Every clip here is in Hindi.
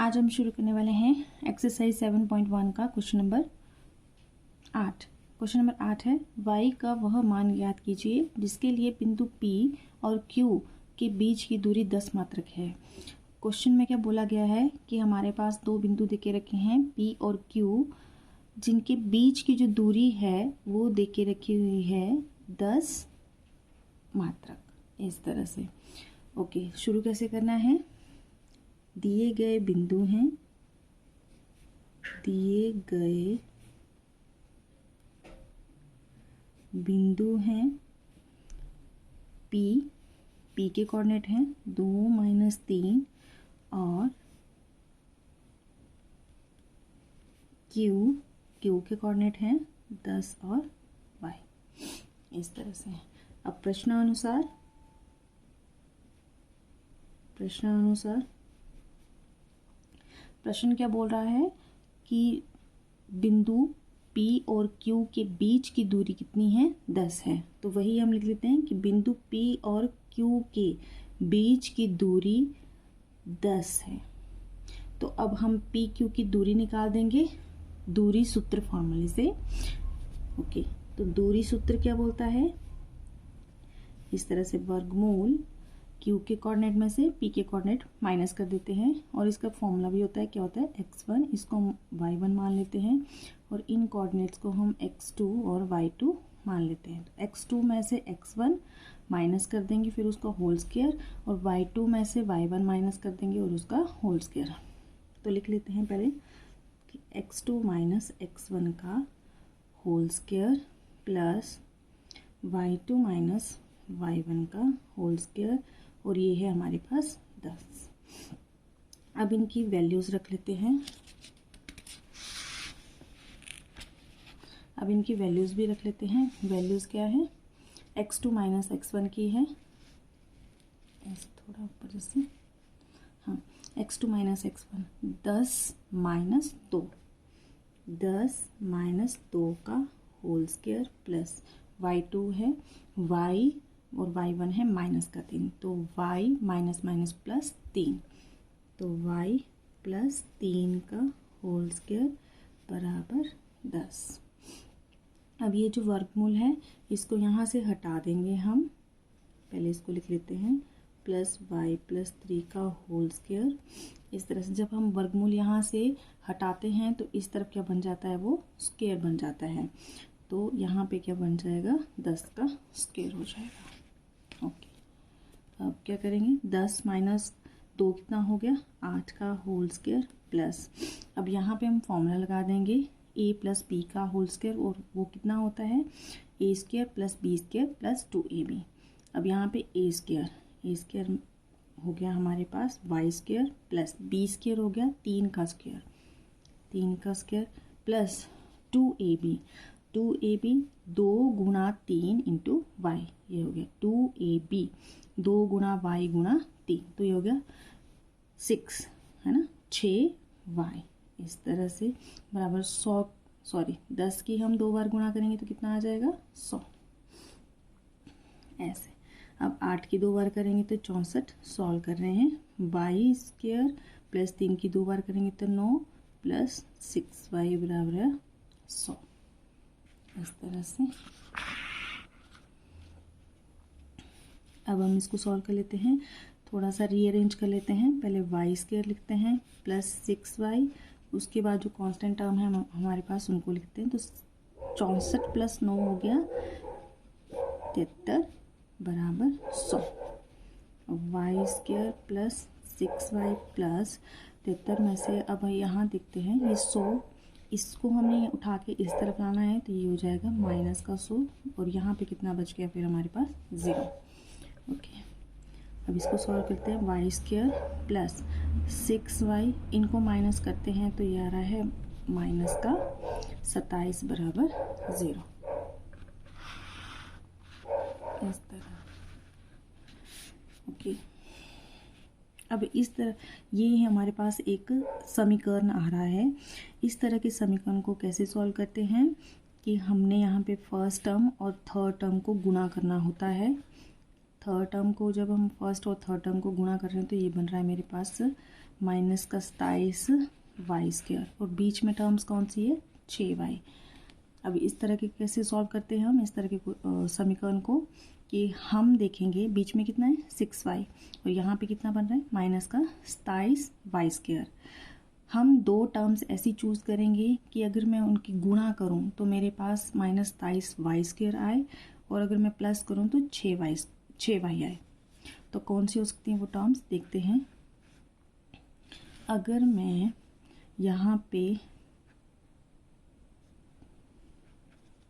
आज हम शुरू करने वाले हैं एक्सरसाइज 7.1 का क्वेश्चन नंबर 8। क्वेश्चन नंबर 8 है y का वह मान ज्ञात कीजिए जिसके लिए बिंदु P और Q के बीच की दूरी 10 मात्रक है। क्वेश्चन में क्या बोला गया है कि हमारे पास दो बिंदु देके रखे हैं P और Q, जिनके बीच की जो दूरी है वो देके रखी हुई है 10 मात्रक, इस तरह से। ओके, शुरू कैसे करना है। दिए गए बिंदु हैं, दिए गए बिंदु हैं P के कोऑर्डिनेट हैं 2 - 3 और Q के कोऑर्डिनेट हैं 10 और y, इस तरह से। अब प्रश्नानुसार प्रश्न क्या बोल रहा है कि बिंदु P और Q के बीच की दूरी कितनी है, 10 है। तो वही हम लिख लेते हैं कि बिंदु P और Q के बीच की दूरी 10 है। तो अब हम P Q की दूरी निकाल देंगे दूरी सूत्र फॉर्मूले से। ओके, तो दूरी सूत्र क्या बोलता है, इस तरह से वर्गमूल Q के कोऑर्डिनेट में से P के कोऑर्डिनेट माइनस कर देते हैं और इसका फॉर्मूला भी होता है, क्या होता है, x1, इसको हम y1 मान लेते हैं और इन कोऑर्डिनेट्स को हम x2 और y2 मान लेते हैं। तो x2 में से x1 माइनस कर देंगे, फिर उसका होल स्क्वायर, और y2 में से y1 माइनस कर देंगे और उसका होल स्क्वायर। तो लिख लेते हैं पहले कि x2 - x1 का whole square plus y2 - y1 का होल स्क्वायर, और ये है हमारे पास 10। अब इनकी वैल्यूज रख लेते हैं। अब इनकी वैल्यूज भी रख लेते हैं। वैल्यूज क्या है, x2 - x1 की है, ऐसे थोड़ा ऊपर जैसे, हाँ, x2 - x1 10 - 2, 10 - 2 का होल स्क्वायर प्लस y2 है y और y1 है -3, तो y माइनस प्लस 3, तो y प्लस 3 का होल स्क्वायर बराबर 10। अब ये जो वर्गमूल है इसको यहाँ से हटा देंगे हम, पहले इसको लिख लेते हैं प्लस y प्लस 3 का होल स्क्वायर। इस तरह से जब हम वर्गमूल यहाँ से हटाते हैं तो इस तरफ क्या बन जाता है, वो स्क्वायर बन जाता है। तो यहाँ पे क्या बन जाएगा, 10 का स्क्वायर हो जाएगा। ओके, अब क्या करेंगे, 10 - 2 कितना हो गया, 8 का होल स्क्वायर प्लस, अब यहाँ पे हम फॉर्मूला लगा देंगे a प्लस b का होल स्क्वायर, और वो कितना होता है, a square plus b square plus 2ab। अब यहाँ पे a स्क्वायर हो गया हमारे पास y square plus b square हो गया 3 का स्क्वायर प्लस 2ab 2 गुणा 3 इंटू y, ये हो गया 2ab 2 गुणा y गुणा 3, तो ये हो गया 6, है ना, 6y, इस तरह से बराबर 10 की हम 2 बार गुणा करेंगे तो कितना आ जाएगा, 100, ऐसे। अब 8 की 2 बार करेंगे तो 64, सॉल्व कर रहे हैं, y स्क्वायर प्लस 3 की 2 बार करेंगे तो 9 प्लस 6y बराबर है 100, इस तरह से। अब हम इसको सॉल्व कर लेते हैं, थोड़ा सा रीअरेंज कर लेते हैं। पहले y स्क्वायर लिखते हैं प्लस 6y, उसके बाद जो कांस्टेंट टर्म है हमारे पास उनको लिखते हैं। तो 64 प्लस 9 हो गया 73 बराबर 100। y square plus 6y plus 73 में से अब यहाँ देखते हैं ये 100, इसको हमने उठा के इस तरफ लाना है तो ये हो जाएगा माइनस का 100, और यहाँ पे कितना बच गया फिर हमारे पास 0। ओके, अब इसको सॉल्व करते हैं, y स्क्वायर प्लस 6y, इनको माइनस करते हैं तो ये आ रहा है माइनस का 27 बराबर 0, इस तरह। ओके, अब इस तरह ये है हमारे पास एक समीकरण आ रहा है। इस तरह के समीकरण को कैसे सॉल्व करते हैं कि हमने यहाँ पे फर्स्ट टर्म और थर्ड टर्म को गुणा करना होता है, थर्ड टर्म को जब हम फर्स्ट और थर्ड टर्म को गुणा कर रहे हैं तो ये बन रहा है मेरे पास माइनस का 27y², और बीच में टर्म्स कौन सी है, 6y। अब इस तरह के कैसे सॉल्व करते हैं हम इस तरह के समीकरण को, कि हम देखेंगे बीच में कितना है 6y और यहाँ पे कितना बन रहा है माइनस का 27y²। हम दो टर्म्स ऐसी चूज़ करेंगे कि अगर मैं उनकी गुणा करूँ तो मेरे पास माइनस 27y² आए, और अगर मैं प्लस करूँ तो 6y आए। तो कौन सी हो सकती हैं वो टर्म्स, देखते हैं। अगर मैं यहाँ पे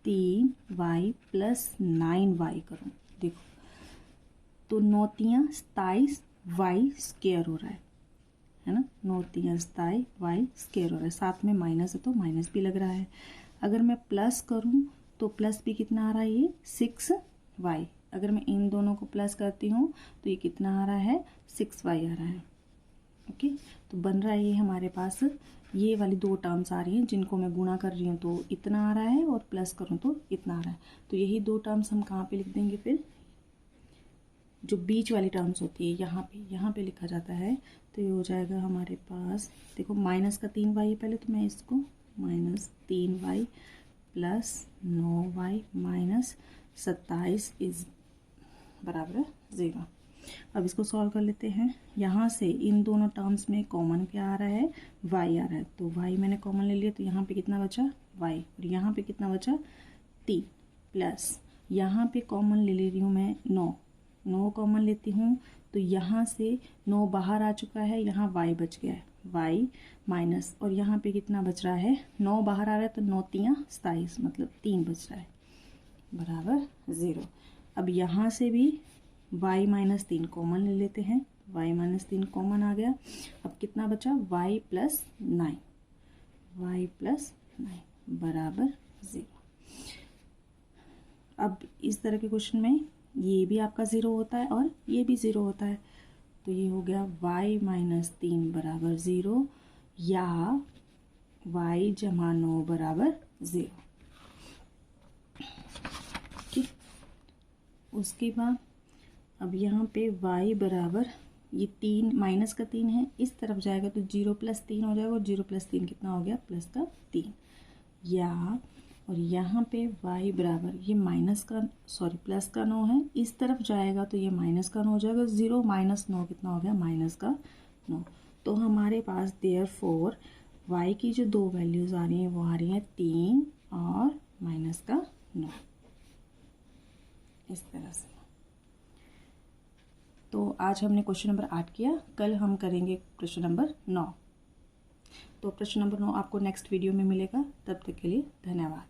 3y + 9y करूँ, देखो तो 9 × 27y² हो रहा है ना, 9 × 27y² हो रहा है, साथ में माइनस है तो माइनस भी लग रहा है। अगर मैं प्लस करूँ तो प्लस भी कितना आ रहा है, ये 6y। अगर मैं इन दोनों को प्लस करती हूँ तो ये कितना आ रहा है, 6y आ रहा है। ओके, तो बन रहा है ये हमारे पास ये वाली दो टर्म्स आ रही हैं जिनको मैं गुणा कर रही हूँ तो इतना आ रहा है, और प्लस करूँ तो इतना आ रहा है। तो यही दो टर्म्स हम कहाँ पे लिख देंगे, फिर जो बीच वाली टर्म्स होती है यहाँ पे लिखा जाता है। तो ये हो जाएगा हमारे पास, देखो माइनस का 3y है पहले, तो मैं इसको माइनस 3y + 9y - 27 इज बराबर 0। अब इसको सॉल्व कर लेते हैं। यहाँ से इन दोनों टर्म्स में कॉमन क्या आ रहा है, y आ रहा है, तो y मैंने कॉमन ले लिया, तो यहाँ पे कितना बचा y, और यहाँ पे कितना बचा 3, प्लस यहाँ पे कॉमन ले रही हूँ मैं 9 कॉमन लेती हूँ, तो यहाँ से 9 बाहर आ चुका है, यहाँ y बच गया है, y माइनस, और यहाँ पे कितना बच रहा है, 9 बाहर आ रहा है तो 9 × 27 मतलब 3 बच रहा है, बराबर 0। अब यहाँ से भी y - 3 कॉमन ले लेते हैं, y - 3 कॉमन आ गया। अब कितना बचा, y + 9 बराबर 0। अब इस तरह के क्वेश्चन में ये भी आपका 0 होता है और ये भी 0 होता है, तो ये हो गया y - 3 बराबर 0 या y = 9 बराबर 0। ठीक, उसके बाद अब यहाँ पे y बराबर ये 3 माइनस का 3 है, इस तरफ जाएगा तो 0 + 3 हो जाएगा, और 0 + 3 कितना हो गया, प्लस का 3, या और यहाँ पे y बराबर ये प्लस का 9 है, इस तरफ जाएगा तो ये माइनस का 9 हो जाएगा, 0 - 9 कितना हो गया, माइनस का 9। तो हमारे पास देयरफॉर y की जो दो वैल्यूज़ आ रही हैं वो आ रही हैं 3 और माइनस का 9, इस तरह से। तो आज हमने क्वेश्चन नंबर 8 किया, कल हम करेंगे क्वेश्चन नंबर 9। तो प्रश्न नंबर 9 आपको नेक्स्ट वीडियो में मिलेगा, तब तक के लिए धन्यवाद।